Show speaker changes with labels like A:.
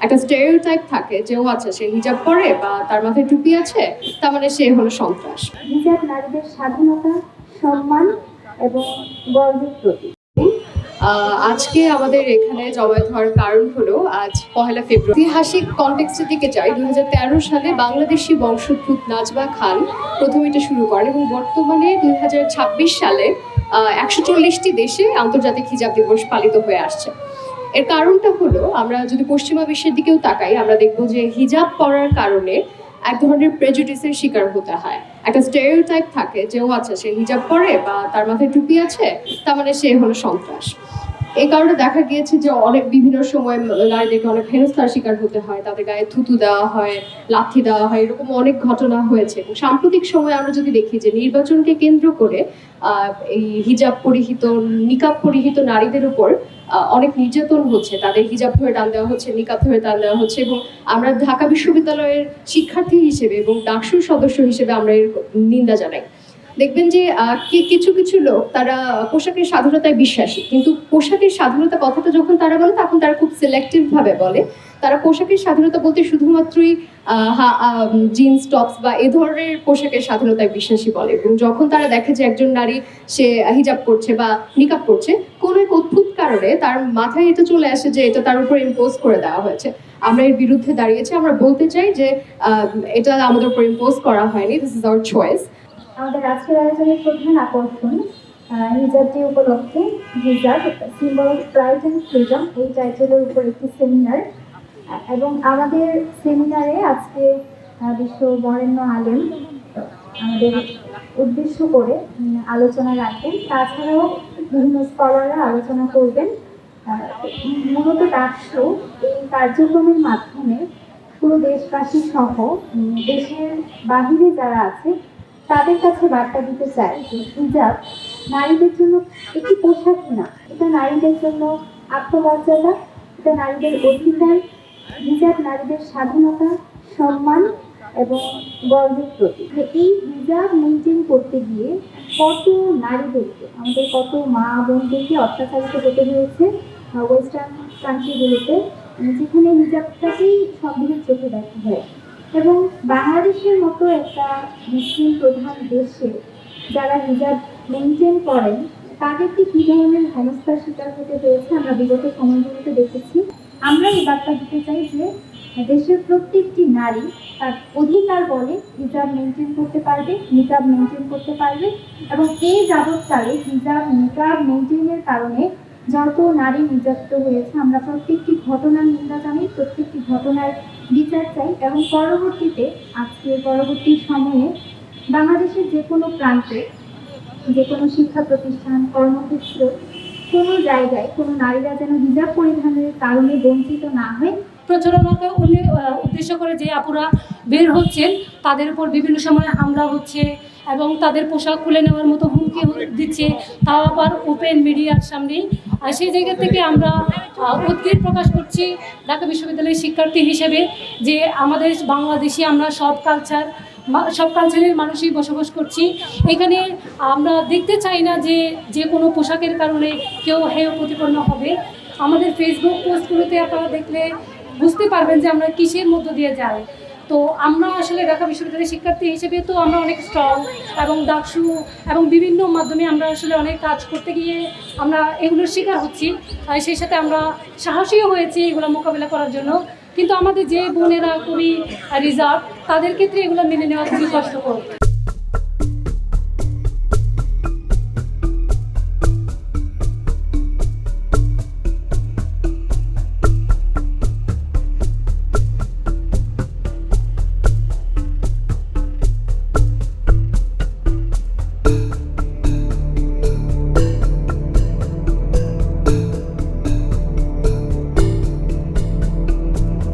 A: একটা স্টেরিওটাইপ থাকে যে ও আচ্ছা সে হিজাব পরে বা তার মাথায় টুপি আছে, তার মানে সে হলো সন্ত্রাস।
B: হিজাব নারীদের স্বাধীনতা, সম্মান এবং গর্বের প্রতীক।
A: আজকে আমাদের এখানে জমায়েত হওয়ার কারণ হলো আজ 1 ফেব্রুয়ারি। ঐতিহাসিক কনটেক্সটের দিকে যাই, 2013 সালে বাংলাদেশি বংশোদ্ভূত নাজমা খান প্রথম এটা শুরু করেন এবং বর্তমানে 2026 সালে 140টি দেশে আন্তর্জাতিক হিজাব দিবস পালিত হয়ে আসছে। এর কারণটা হলো, আমরা যদি পশ্চিমা বিশ্বের দিকেও তাকাই, আমরা দেখবো যে হিজাব পরার কারণে এক ধরনের প্রেজুডিসের শিকার হতে হয়। একটা স্টেরিওটাইপ থাকে যে ও আচ্ছা সে হিজাব পরে বা তার মাথায় টুপি আছে, তার মানে সে হলো সন্ত্রাস। এই কারণে দেখা গিয়েছে যে অনেক বিভিন্ন সময় নারীদেরকে অনেক হেনস্থার শিকার হতে হয়, তাদের গায়ে থুতু দেওয়া হয়, লাথি দেওয়া হয়, এরকম অনেক ঘটনা হয়েছে। এবং সাম্প্রতিক সময় আমরা যদি দেখি যে নির্বাচনকে কেন্দ্র করে এই হিজাব পরিহিত, নিকাব পরিহিত নারীদের উপর অনেক নির্যাতন হচ্ছে, তাদের হিজাব ধরে টান দেওয়া হচ্ছে, নিকাব ধরে টান দেওয়া হচ্ছে। এবং আমরা ঢাকা বিশ্ববিদ্যালয়ের শিক্ষার্থী হিসেবে এবং ডাকসুর সদস্য হিসেবে আমরা এর নিন্দা জানাই। দেখবেন যে কিছু কিছু লোক তারা পোশাকের স্বাধীনতায় বিশ্বাসী, কিন্তু পোশাকের স্বাধীনতা কথাটা যখন তারা বলে তখন তারা খুব সিলেক্টিভ ভাবে বলে। তারা পোশাকের স্বাধীনতা বলতে শুধুমাত্রই জিন্স টপস বা এ ধরনের পোশাকের স্বাধীনতায় বিশ্বাসী বলে, এবং যখন তারা দেখে যে একজন নারী সে হিজাব করছে বা নিকাব করছে, কোনো এক অদ্ভুত কারণে তার মাথায় এটা চলে আসে যে এটা তার উপর ইম্পোজ করে দেওয়া হয়েছে। আমরা এর বিরুদ্ধে দাঁড়িয়েছি। আমরা বলতে চাই যে এটা আমাদের উপর ইম্পোজ করা হয়নি, দিস ইজ আওয়ার চয়েস।
B: আমাদের আজকের আয়োজনের প্রধান আকর্ষণ হিজাব ডে উপলক্ষে হিজাব symbol of pride and freedom এই টাইটেলের উপর একটি সেমিনার, এবং আমাদের সেমিনারে আজকে বিশ্ব বরেণ্য আলেম আমাদের উদ্দেশ্য করে আলোচনা রাখবেন। তাছাড়াও বিভিন্ন স্কলাররা আলোচনা করবেন। মূলত ডাকসু এই কার্যক্রমের মাধ্যমে পুরো দেশবাসী সহ দেশের বাহিরে যারা আছে তাদের কাছে বার্তা দিতে চাই যে হিজাব নারীদের জন্য একটি পোশাক না, এটা নারীদের জন্য আত্মমর্যাদা, এটা নারীদের অধিকার। হিজাব নারীদের স্বাধীনতা, সম্মান এবং গর্বের প্রতীক। এই হিজাব মেনটেন করতে গিয়ে কত নারীদেরকে, আমাদের কত মা বোনদেরকে অত্যাচারিত হতে হয়েছে ওয়েস্টার্ন কান্ট্রিগুলোতে, যেখানে হিজাবটাকেই সন্দেহের চোখে দেখা হয়। এবং বাংলাদেশের মতো একটা মুসলিম প্রধান দেশে যারা হিজাব মেনটেন করেন তাদেরকে কী ধরনের হেনস্থার শিকার হতে হয়েছে আমরা বিগত সময়গুলোতে দেখেছি। আমরা এই বার্তা দিতে চাই যে দেশের প্রত্যেকটি নারী তার অধিকার বলে হিজাব মেনটেন করতে পারবে, নিকাব মেনটেন করতে পারবে, এবং এই যাবৎকালে হিজাব নিকাব মেনটেনের কারণে যত নারী নির্যাতিত হয়েছে আমরা প্রত্যেকটি ঘটনার নিন্দা জানাই, প্রত্যেকটি ঘটনার বিচার চাই। এবং পরবর্তীতে পরবর্তী সময়ে বাংলাদেশের যে কোনো প্রান্তে, যে কোনো শিক্ষা প্রতিষ্ঠান, কর্মক্ষেত্র, কোনো জায়গায় কোনো নারীরা যেন হিজাব পরিধানের কারণে বঞ্চিত না হয়।
C: প্রচারণাকে উদ্দেশ্য করে যে আপুরা বের হচ্ছেন তাদের উপর বিভিন্ন সময় হামলা হচ্ছে এবং তাদের পোশাক খুলে নেওয়ার মতো হুমকি দিচ্ছে, তাও আবার ওপেন মিডিয়ার সামনেই। আর সেই জায়গা থেকে আমরা উদ্বেগ প্রকাশ করছি ঢাকা বিশ্ববিদ্যালয়ের শিক্ষার্থী হিসেবে যে আমাদের বাংলাদেশে আমরা সব কালচারের মানুষই বসবাস করছি। এখানে আমরা দেখতে চাই না যে কোনো পোশাকের কারণে কেউ হেয় প্রতিপন্ন হবে। আমাদের ফেসবুক পোস্টগুলোতে আপনারা দেখলে বুঝতে পারবেন যে আমরা কিসের মধ্য দিয়ে যাই। তো আমরা আসলে ঢাকা বিশ্ববিদ্যালয়ের শিক্ষার্থী হিসেবে তো আমরা অনেক স্ট্রং, এবং ডাকসু এবং বিভিন্ন মাধ্যমে আমরা আসলে অনেক কাজ করতে গিয়ে আমরা এগুলোর শিকার হচ্ছি। সেই সাথে আমরা সাহসীও হয়েছি এগুলো মোকাবিলা করার জন্য। কিন্তু আমাদের যে বোনেরা খুবই রিজার্ভ, তাদের ক্ষেত্রে এগুলো মেনে নেওয়া খুবই কষ্টকর।